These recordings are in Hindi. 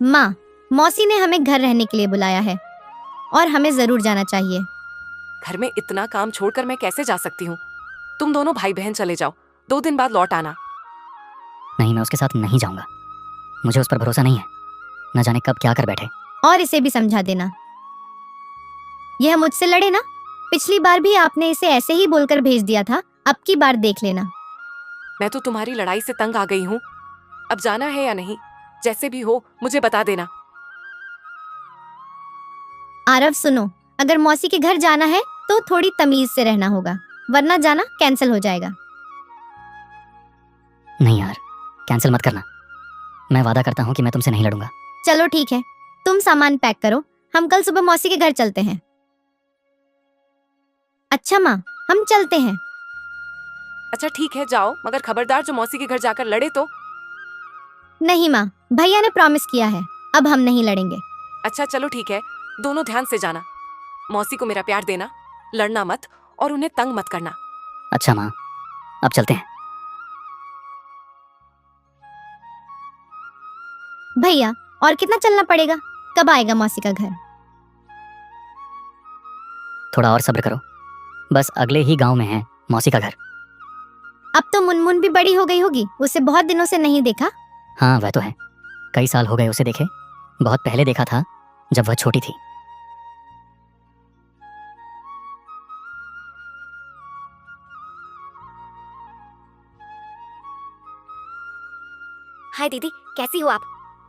माँ, मौसी ने हमें घर रहने के लिए बुलाया है और हमें जरूर जाना चाहिए। घर में इतना काम छोड़कर मैं कैसे जा सकती हूँ? तुम दोनों भाई बहन चले जाओ, 2 दिन बाद लौट आना। नहीं, मैं उसके साथ नहीं जाऊंगा। मुझे उस पर भरोसा नहीं है। न जाने कब क्या कर बैठे। और इसे भी समझा देना। यह मुझसे लड़े ना। पिछली बार भी आपने इसे ऐसे ही बोलकर भेज दिया था। अब की बार देख लेना। मैं तो तुम्हारी लड़ाई से तंग आ गई हूँ। अब जाना है या नहीं, जैसे भी हो मुझे बता देना। आरव सुनो, अगर मौसी के घर जाना है तो थोड़ी तमीज से रहना होगा, वरना जाना कैंसिल हो जाएगा। नहीं यार, कैंसिल मत करना। मैं वादा करता हूँ कि मैं तुमसे नहीं लड़ूंगा। चलो ठीक है, तुम सामान पैक करो, हम कल सुबह मौसी के घर चलते हैं। अच्छा माँ, हम चलते हैं। अच्छा ठीक है, जाओ, मगर खबरदार जो मौसी के घर जाकर लड़े तो। नहीं माँ, भैया ने प्रॉमिस किया है, अब हम नहीं लड़ेंगे। अच्छा चलो ठीक है, दोनों ध्यान से जाना। मौसी को मेरा प्यार देना, लड़ना मत और उन्हें तंग मत करना। अच्छा माँ, अब चलते हैं। भैया, और कितना चलना पड़ेगा? कब आएगा मौसी का घर? थोड़ा और सब्र करो, बस अगले ही गांव में है मौसी का घर। अब तो मुनमुन भी बड़ी हो गई होगी, उसे बहुत दिनों से नहीं देखा। हाँ वह तो है, कई साल हो गए उसे देखे। बहुत पहले देखा था, जब वह छोटी थी। हाय दीदी, कैसी हो आप?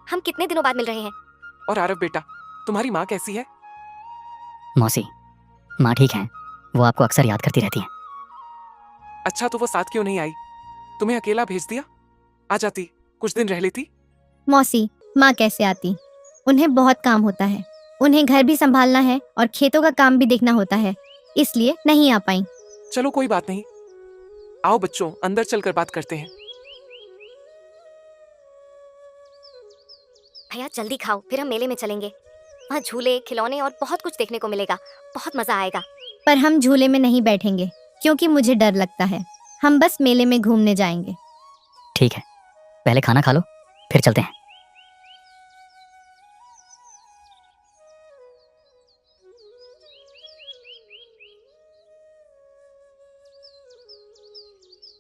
हम कितने दिनों बाद मिल रहे हैं। और आरव बेटा, तुम्हारी माँ कैसी है? मौसी, माँ ठीक है, वो आपको अक्सर याद करती रहती हैं। अच्छा, तो वो साथ क्यों नहीं आई? तुम्हें अकेला भेज दिया? आ जाती, कुछ दिन रह लेती। मौसी, माँ कैसे आती? उन्हें बहुत काम होता है, उन्हें घर भी संभालना है और खेतों का काम भी देखना होता है, इसलिए नहीं आ पाई। चलो कोई बात नहीं, आओ बच्चों, अंदर चलकर बात करते हैं। भैया जल्दी खाओ, फिर हम मेले में चलेंगे। वहाँ झूले, खिलौने और बहुत कुछ देखने को मिलेगा। बहुत मजा आएगा। पर हम झूले में नहीं बैठेंगे, क्योंकि मुझे डर लगता है। हम बस मेले में घूमने जाएंगे। ठीक है, पहले खाना खा लो, फिर चलते हैं।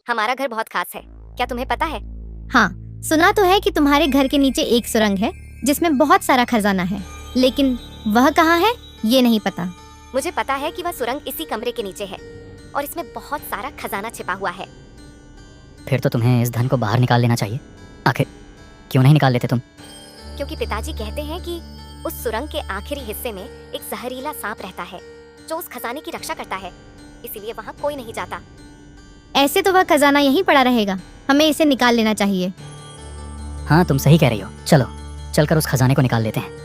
हमारा घर बहुत खास है, क्या तुम्हें पता है? हाँ, सुना तो है कि तुम्हारे घर के नीचे एक सुरंग है जिसमें बहुत सारा खजाना है, लेकिन वह कहाँ है ये नहीं पता। मुझे पता है कि वह सुरंग इसी कमरे के नीचे है और इसमें बहुत सारा खजाना छिपा हुआ है। फिर तो तुम्हें इस धन को बाहर निकाल लेना चाहिए। आखिर क्यों नहीं निकाल लेते तुम? क्योंकि पिताजी कहते हैं कि उस सुरंग के आखिरी हिस्से में एक जहरीला सांप रहता है जो उस खजाने की रक्षा करता है, इसीलिए वहाँ कोई नहीं जाता। ऐसे तो वह खजाना यहीं पड़ा रहेगा, हमें इसे निकाल लेना चाहिए। हाँ तुम सही कह रही हो, चलो चलकर उस खजाने को निकाल लेते हैं।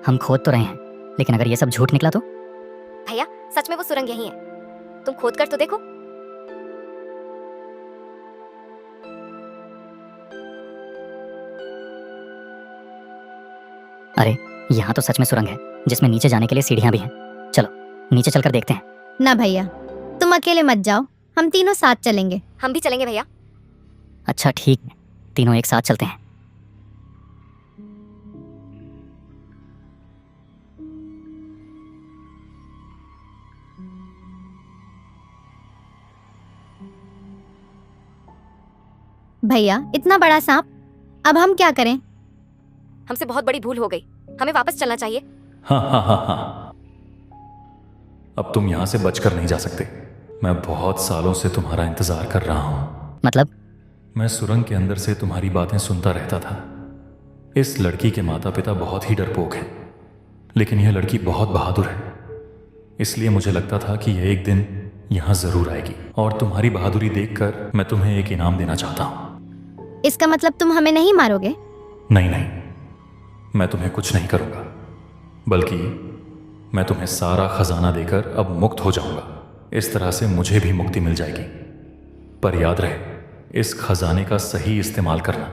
हम खोद तो रहे हैं, लेकिन अगर ये सब झूठ निकला तो? भैया सच में वो सुरंग यही है, तुम खोद कर तो देखो। अरे यहाँ तो सच में सुरंग है, जिसमें नीचे जाने के लिए सीढ़ियाँ भी हैं। चलो नीचे चलकर देखते हैं। ना भैया, तुम अकेले मत जाओ, हम तीनों साथ चलेंगे। हम भी चलेंगे भैया। अच्छा ठीक है, तीनों एक साथ चलते हैं। भैया, इतना बड़ा सांप, अब हम क्या करें? हमसे बहुत बड़ी भूल हो गई, हमें वापस चलना चाहिए। हाँ हाँ हाँ हाँ, अब तुम यहाँ से बचकर नहीं जा सकते। मैं बहुत सालों से तुम्हारा इंतजार कर रहा हूँ। मतलब? मैं सुरंग के अंदर से तुम्हारी बातें सुनता रहता था। इस लड़की के माता पिता बहुत ही डरपोक हैं, लेकिन यह लड़की बहुत बहादुर है, इसलिए मुझे लगता था कि यह एक दिन यहाँ जरूर आएगी और तुम्हारी बहादुरी देखकर मैं तुम्हें एक इनाम देना चाहता हूँ। इसका मतलब तुम हमें नहीं मारोगे? नहीं नहीं, मैं तुम्हें कुछ नहीं करूँगा, बल्कि मैं तुम्हें सारा खजाना देकर अब मुक्त हो जाऊंगा। इस तरह से मुझे भी मुक्ति मिल जाएगी। पर याद रहे, इस खजाने का सही इस्तेमाल करना।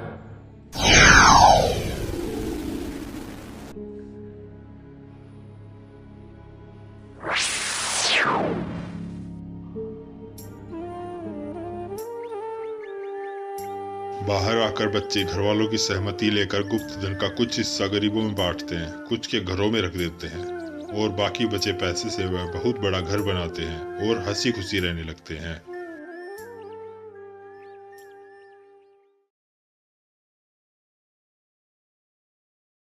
बाहर आकर बच्चे घर वालों की सहमति लेकर गुप्त धन का कुछ हिस्सा गरीबों में बांटते हैं, कुछ के घरों में रख देते हैं और बाकी बचे पैसे से वह बहुत बड़ा घर बनाते हैं और हंसी खुशी रहने लगते हैं।